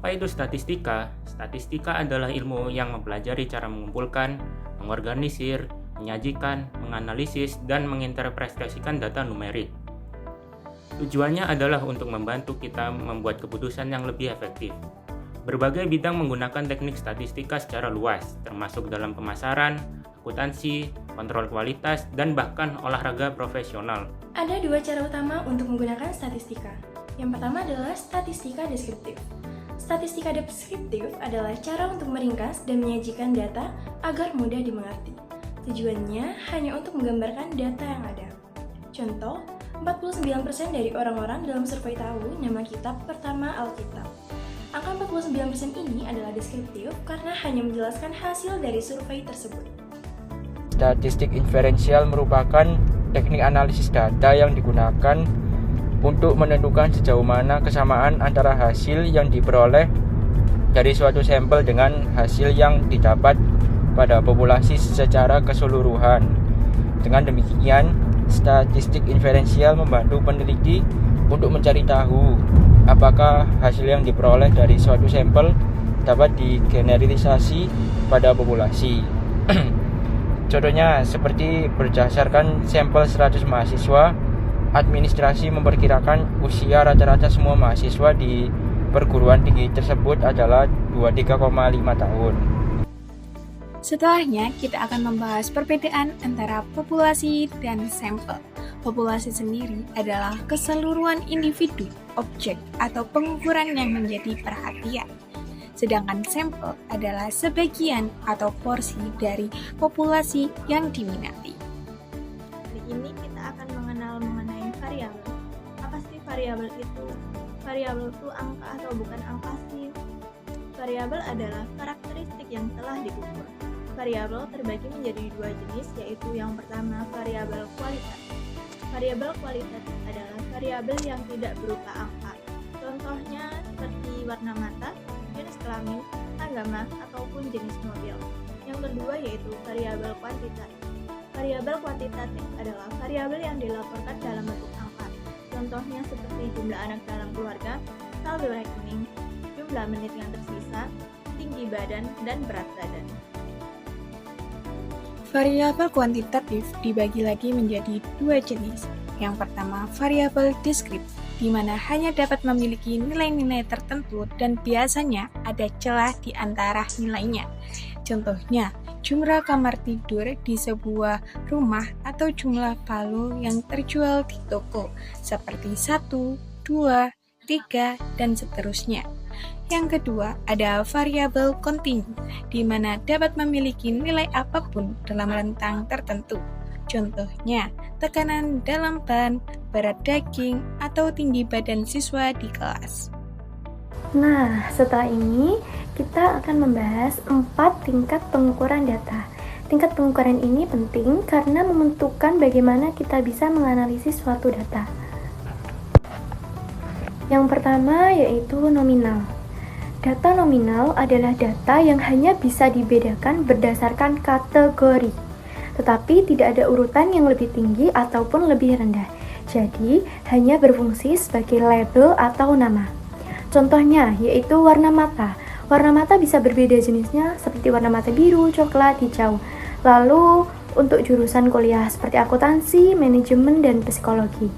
Apa itu statistika? Statistika adalah ilmu yang mempelajari cara mengumpulkan, mengorganisir, menyajikan, menganalisis, dan menginterpretasikan data numerik. Tujuannya adalah untuk membantu kita membuat keputusan yang lebih efektif. Berbagai bidang menggunakan teknik statistika secara luas, termasuk dalam pemasaran, akuntansi, kontrol kualitas, dan bahkan olahraga profesional. Ada dua cara utama untuk menggunakan statistika. Yang pertama adalah statistika deskriptif. Statistika deskriptif adalah cara untuk meringkas dan menyajikan data agar mudah dimengerti. Tujuannya hanya untuk menggambarkan data yang ada. Contoh, 49% dari orang-orang dalam survei tahu nama kitab pertama Alkitab. Angka 49% ini adalah deskriptif karena hanya menjelaskan hasil dari survei tersebut. Statistik inferensial merupakan teknik analisis data yang digunakan untuk menentukan sejauh mana kesamaan antara hasil yang diperoleh dari suatu sampel dengan hasil yang didapat pada populasi secara keseluruhan. Dengan demikian, statistik inferensial membantu peneliti untuk mencari tahu apakah hasil yang diperoleh dari suatu sampel dapat digeneralisasi pada populasi. Contohnya seperti berdasarkan sampel 100 mahasiswa, administrasi memperkirakan usia rata-rata semua mahasiswa di perguruan tinggi tersebut adalah 23,5 tahun. Setelahnya, kita akan membahas perbedaan antara populasi dan sampel. Populasi sendiri adalah keseluruhan individu, objek, atau pengukuran yang menjadi perhatian. Sedangkan sampel adalah sebagian atau porsi dari populasi yang diminati. Hari ini kita akan mengenal mengenai variabel. Apa sih variabel itu? Variabel itu angka atau bukan angka sih? Variabel adalah karakteristik yang telah diukur. Variabel terbagi menjadi dua jenis, yaitu yang pertama variabel kualitatif. Variabel kualitatif adalah variabel yang tidak berupa angka. Contohnya seperti warna mata, jenis kelamin, agama, ataupun jenis mobil. Yang kedua yaitu variabel kuantitatif. Variabel kuantitatif adalah variabel yang dilaporkan dalam bentuk angka. Contohnya seperti jumlah anak dalam keluarga, saldo rekening, jumlah menit yang tersisa, tinggi badan, dan berat badan. Variabel kuantitatif dibagi lagi menjadi dua jenis. Yang pertama, variabel deskriptif, di mana hanya dapat memiliki nilai-nilai tertentu dan biasanya ada celah di antara nilainya. Contohnya, jumlah kamar tidur di sebuah rumah atau jumlah palu yang terjual di toko, seperti 1, 2, 3, dan seterusnya. Yang kedua, ada variabel kontinu, di mana dapat memiliki nilai apapun dalam rentang tertentu. Contohnya, tekanan dalam ban, berat daging, atau tinggi badan siswa di kelas. Nah, setelah ini kita akan membahas 4 tingkat pengukuran data. Tingkat pengukuran ini penting karena menentukan bagaimana kita bisa menganalisis suatu data. Yang pertama yaitu nominal. Data nominal adalah data yang hanya bisa dibedakan berdasarkan kategori, tetapi tidak ada urutan yang lebih tinggi ataupun lebih rendah. Jadi, hanya berfungsi sebagai label atau nama. Contohnya yaitu warna mata. Warna mata bisa berbeda jenisnya seperti warna mata biru, coklat, hijau. Lalu, untuk jurusan kuliah seperti akuntansi, manajemen, dan psikologi.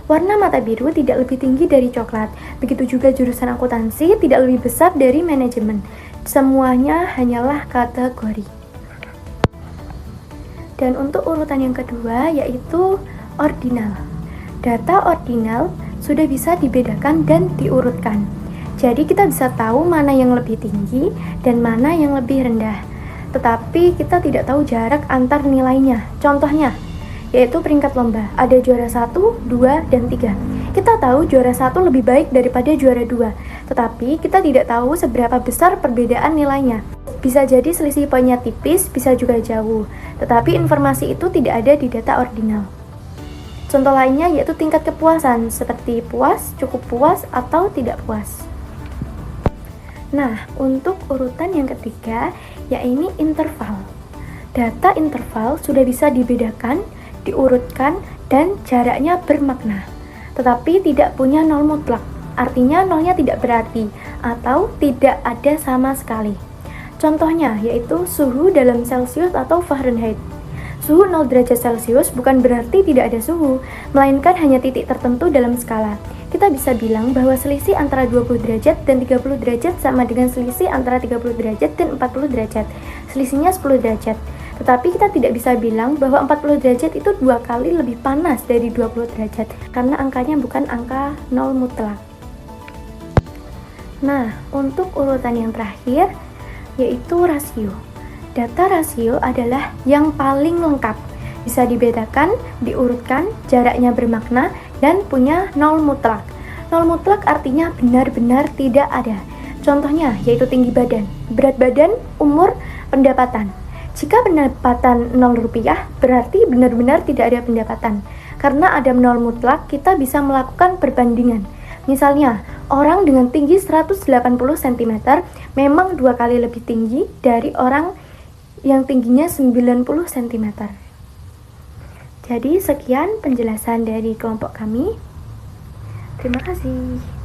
Warna mata biru tidak lebih tinggi dari coklat. Begitu juga jurusan akuntansi tidak lebih besar dari manajemen. Semuanya hanyalah kategori. Dan untuk urutan yang kedua yaitu ordinal. Data ordinal sudah bisa dibedakan dan diurutkan. Jadi kita bisa tahu mana yang lebih tinggi dan mana yang lebih rendah. Tetapi kita tidak tahu jarak antar nilainya. Contohnya, yaitu peringkat lomba. Ada juara 1, 2, dan 3. Kita tahu juara 1 lebih baik daripada juara 2. Tetapi kita tidak tahu seberapa besar perbedaan nilainya. Bisa jadi selisih poinnya tipis, bisa juga jauh. Tetapi informasi itu tidak ada di data ordinal. Contoh lainnya yaitu tingkat kepuasan, seperti puas, cukup puas, atau tidak puas. Nah, untuk urutan yang ketiga, yaitu interval. Data interval sudah bisa dibedakan, diurutkan, dan jaraknya bermakna, tetapi tidak punya nol mutlak. artinya nolnya tidak berarti atau tidak ada sama sekali. Contohnya yaitu suhu dalam Celcius atau Fahrenheit. Suhu 0 derajat Celcius bukan berarti tidak ada suhu, melainkan hanya titik tertentu dalam skala. Kita bisa bilang bahwa selisih antara 20 derajat dan 30 derajat sama dengan selisih antara 30 derajat dan 40 derajat. Selisihnya 10 derajat. Tetapi kita tidak bisa bilang bahwa 40 derajat itu 2 kali lebih panas dari 20 derajat, karena angkanya bukan angka 0 mutlak. Nah, untuk urutan yang terakhir, yaitu rasio. Data rasio adalah yang paling lengkap, bisa dibedakan, diurutkan, jaraknya bermakna, dan punya 0 mutlak. 0 mutlak artinya benar-benar tidak ada. Contohnya yaitu tinggi badan, berat badan, umur, pendapatan. Jika pendapatan 0 rupiah, berarti benar-benar tidak ada pendapatan. Karena ada 0 mutlak, kita bisa melakukan perbandingan. Misalnya, orang dengan tinggi 180 cm memang 2 kali lebih tinggi dari orang yang tingginya 90 cm. Jadi sekian penjelasan dari kelompok kami. Terima kasih.